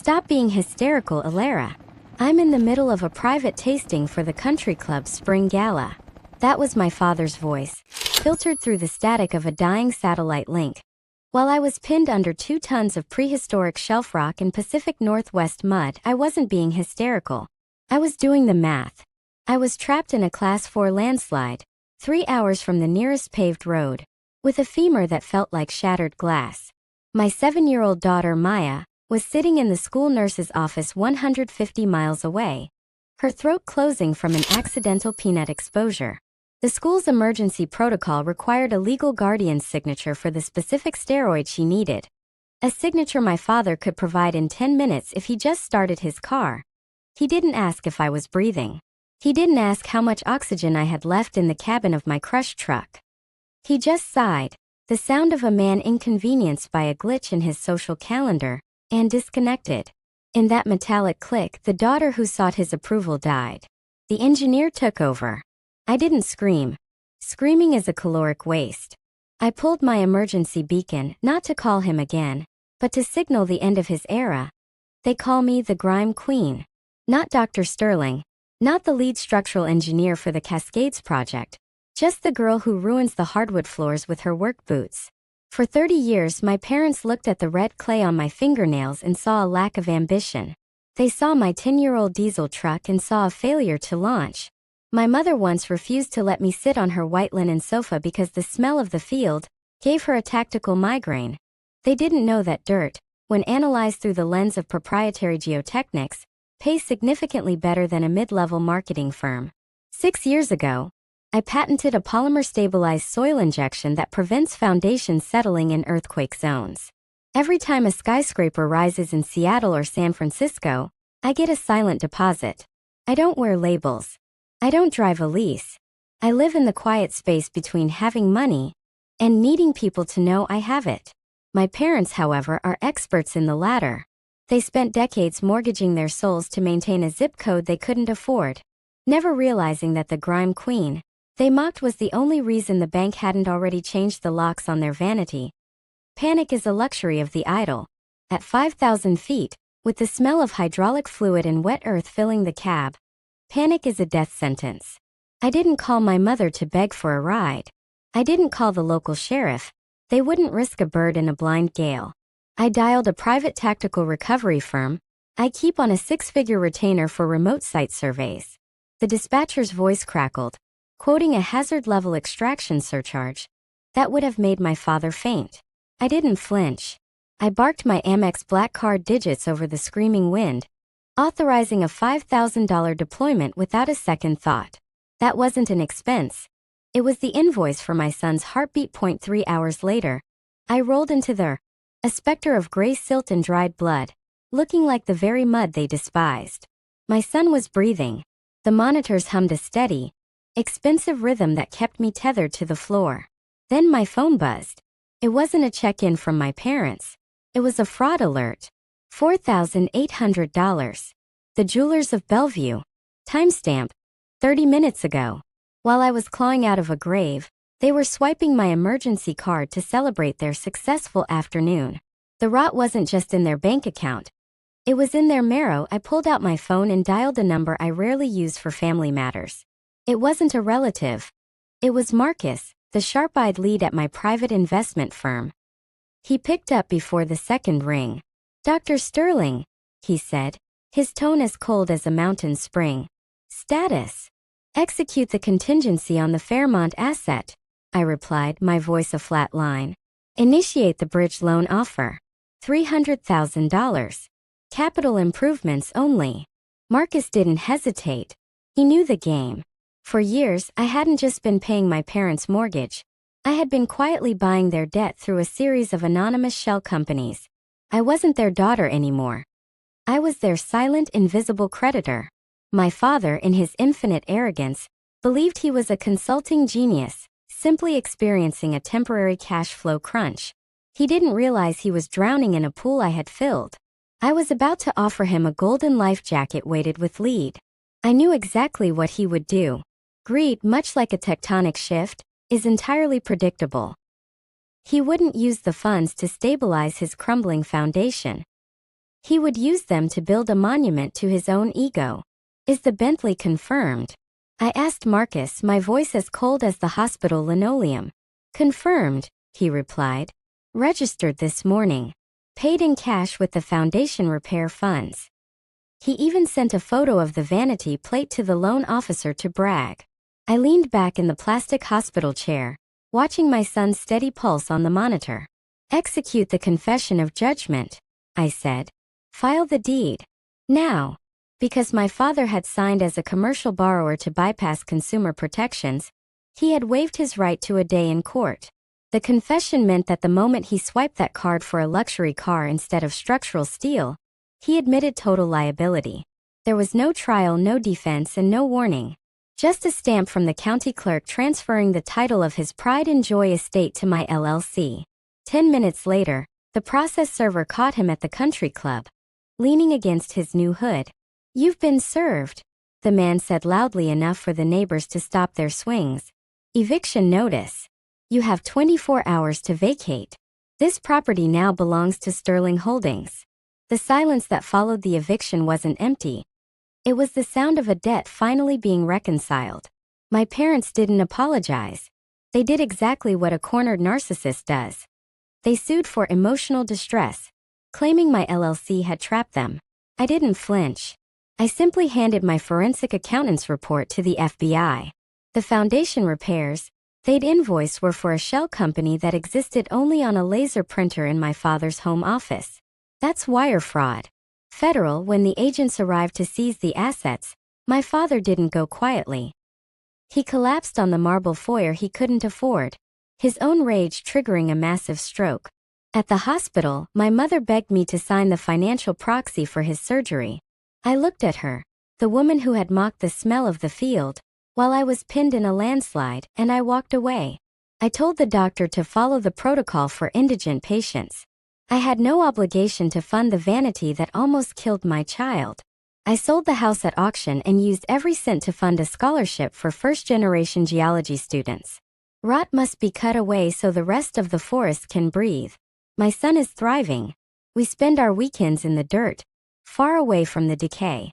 Stop being hysterical, Alara. I'm in the middle of a private tasting for the country club's spring gala. That was my father's voice, filtered through the static of a dying satellite link. While I was pinned under 2 tons of prehistoric shelf rock and Pacific Northwest mud, I wasn't being hysterical. I was doing the math. I was trapped in a Class 4 landslide, 3 hours from the nearest paved road, with a femur that felt like shattered glass. My 7-year-old daughter, Maya, was sitting in the school nurse's office 150 miles away, her throat closing from an accidental peanut exposure. The school's emergency protocol required a legal guardian's signature for the specific steroid she needed. A signature my father could provide in 10 minutes if he just started his car. He didn't ask if I was breathing. He didn't ask how much oxygen I had left in the cabin of my crushed truck. He just sighed, the sound of a man inconvenienced by a glitch in his social calendar, and disconnected. In that metallic click, the daughter who sought his approval died. The engineer took over. I didn't scream. Screaming is a caloric waste. I pulled my emergency beacon, not to call him again, but to signal the end of his era. They call me the Grime Queen. Not Dr. Sterling. Not the lead structural engineer for the Cascades project. Just the girl who ruins the hardwood floors with her work boots. For 30 years, my parents looked at the red clay on my fingernails and saw a lack of ambition. They saw my 10-year-old diesel truck and saw a failure to launch. My mother once refused to let me sit on her white linen sofa because the smell of the field gave her a tactical migraine. They didn't know that dirt, when analyzed through the lens of proprietary geotechnics, pays significantly better than a mid-level marketing firm. 6 years ago, I patented a polymer-stabilized soil injection that prevents foundations settling in earthquake zones. Every time a skyscraper rises in Seattle or San Francisco, I get a silent deposit. I don't wear labels. I don't drive a lease. I live in the quiet space between having money and needing people to know I have it. My parents, however, are experts in the latter. They spent decades mortgaging their souls to maintain a zip code they couldn't afford, never realizing that the Grime Queen they mocked was the only reason the bank hadn't already changed the locks on their vanity. Panic is a luxury of the idle. At 5,000 feet, with the smell of hydraulic fluid and wet earth filling the cab, panic is a death sentence. I didn't call my mother to beg for a ride. I didn't call the local sheriff. They wouldn't risk a bird in a blind gale. I dialed a private tactical recovery firm. I keep on a 6-figure retainer for remote site surveys. The dispatcher's voice crackled, quoting a hazard-level extraction surcharge that would have made my father faint. I didn't flinch. I barked my Amex Black Card digits over the screaming wind, authorizing a $5,000 deployment without a second thought. That wasn't an expense. It was the invoice for my son's heartbeat. 3 hours later, I rolled into a specter of gray silt and dried blood, looking like the very mud they despised. My son was breathing. The monitors hummed a steady, expensive rhythm that kept me tethered to the floor. Then my phone buzzed. It wasn't a check-in from my parents. It was a fraud alert. $4,800. The Jewelers of Bellevue. Timestamp. 30 minutes ago. While I was clawing out of a grave, they were swiping my emergency card to celebrate their successful afternoon. The rot wasn't just in their bank account. It was in their marrow. I pulled out my phone and dialed a number I rarely use for family matters. It wasn't a relative. It was Marcus, the sharp-eyed lead at my private investment firm. He picked up before the second ring. "Dr. Sterling," he said, his tone as cold as a mountain spring. "Status. Execute the contingency on the Fairmont asset," I replied, my voice a flat line. "Initiate the bridge loan offer. $300,000. Capital improvements only." Marcus didn't hesitate. He knew the game. For years, I hadn't just been paying my parents' mortgage. I had been quietly buying their debt through a series of anonymous shell companies. I wasn't their daughter anymore. I was their silent, invisible creditor. My father, in his infinite arrogance, believed he was a consulting genius, simply experiencing a temporary cash flow crunch. He didn't realize he was drowning in a pool I had filled. I was about to offer him a golden life jacket weighted with lead. I knew exactly what he would do. Greed, much like a tectonic shift, is entirely predictable. He wouldn't use the funds to stabilize his crumbling foundation. He would use them to build a monument to his own ego. Is the Bentley confirmed? I asked Marcus, my voice as cold as the hospital linoleum. Confirmed, he replied. Registered this morning. Paid in cash with the foundation repair funds. He even sent a photo of the vanity plate to the loan officer to brag. I leaned back in the plastic hospital chair, watching my son's steady pulse on the monitor. Execute the confession of judgment, I said. File the deed. Now. Because my father had signed as a commercial borrower to bypass consumer protections, he had waived his right to a day in court. The confession meant that the moment he swiped that card for a luxury car instead of structural steel, he admitted total liability. There was no trial, no defense, and no warning. Just a stamp from the county clerk transferring the title of his Pride and Joy estate to my LLC. 10 minutes later, the process server caught him at the country club, leaning against his new hood. You've been served, the man said loudly enough for the neighbors to stop their swings. Eviction notice. You have 24 hours to vacate. This property now belongs to Sterling Holdings. The silence that followed the eviction wasn't empty. It was the sound of a debt finally being reconciled. My parents didn't apologize. They did exactly what a cornered narcissist does. They sued for emotional distress, claiming my LLC had trapped them. I didn't flinch. I simply handed my forensic accountant's report to the FBI. The foundation repairs they'd invoice were for a shell company that existed only on a laser printer in my father's home office. That's wire fraud. Federal. When the agents arrived to seize the assets, my father didn't go quietly. He collapsed on the marble foyer he couldn't afford, his own rage triggering a massive stroke. At the hospital, my mother begged me to sign the financial proxy for his surgery. I looked at her, the woman who had mocked the smell of the field, while I was pinned in a landslide, and I walked away. I told the doctor to follow the protocol for indigent patients. I had no obligation to fund the vanity that almost killed my child. I sold the house at auction and used every cent to fund a scholarship for first-generation geology students. Rot must be cut away so the rest of the forest can breathe. My son is thriving. We spend our weekends in the dirt, far away from the decay.